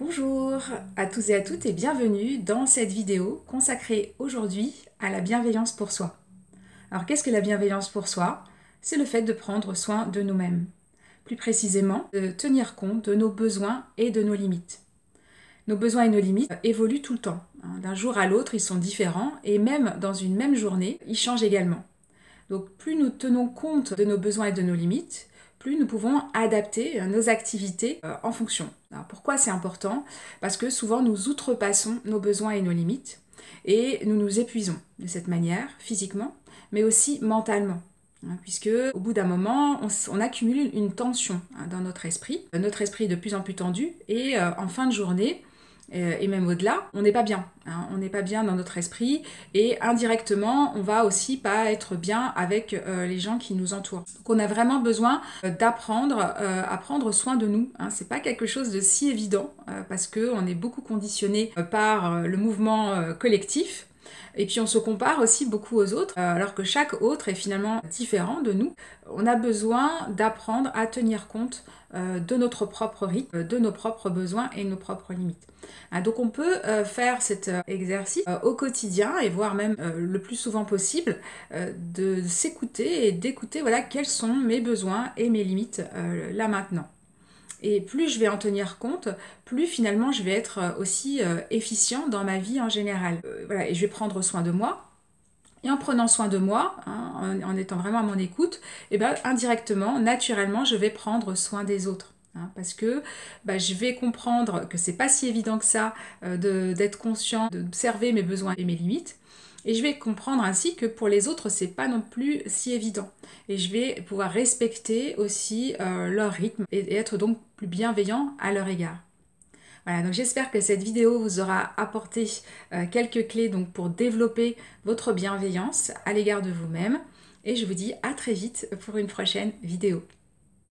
Bonjour à tous et à toutes et bienvenue dans cette vidéo consacrée aujourd'hui à la bienveillance pour soi. Alors qu'est-ce que la bienveillance pour soi? C'est le fait de prendre soin de nous-mêmes. Plus précisément, de tenir compte de nos besoins et de nos limites. Nos besoins et nos limites évoluent tout le temps. D'un jour à l'autre, ils sont différents et même dans une même journée, ils changent également. Donc plus nous tenons compte de nos besoins et de nos limites, plus nous pouvons adapter nos activités en fonction. Alors pourquoi c'est important? Parce que souvent nous outrepassons nos besoins et nos limites et nous nous épuisons de cette manière, physiquement, mais aussi mentalement. Puisque au bout d'un moment, on accumule une tension dans notre esprit est de plus en plus tendu et en fin de journée, et même au-delà, on n'est pas bien. On n'est pas bien dans notre esprit et indirectement, on va aussi pas être bien avec les gens qui nous entourent. Donc on a vraiment besoin d'apprendre à prendre soin de nous. C'est pas quelque chose de si évident parce qu'on est beaucoup conditionné par le mouvement collectif. Et puis on se compare aussi beaucoup aux autres, alors que chaque autre est finalement différent de nous. On a besoin d'apprendre à tenir compte de notre propre rythme, de nos propres besoins et nos propres limites. Donc on peut faire cet exercice au quotidien et voire même le plus souvent possible de s'écouter et d'écouter voilà, quels sont mes besoins et mes limites là maintenant. Et plus je vais en tenir compte, plus finalement je vais être aussi efficient dans ma vie en général. Voilà, et je vais prendre soin de moi. Et en prenant soin de moi, en étant vraiment à mon écoute, et ben, indirectement, naturellement, je vais prendre soin des autres. Parce que je vais comprendre que c'est pas si évident que ça d'être conscient, d'observer mes besoins et mes limites. Et je vais comprendre ainsi que pour les autres, c'est pas non plus si évident. Et je vais pouvoir respecter aussi leur rythme et être donc plus bienveillant à leur égard. Voilà, donc j'espère que cette vidéo vous aura apporté quelques clés donc, pour développer votre bienveillance à l'égard de vous-même. Et je vous dis à très vite pour une prochaine vidéo.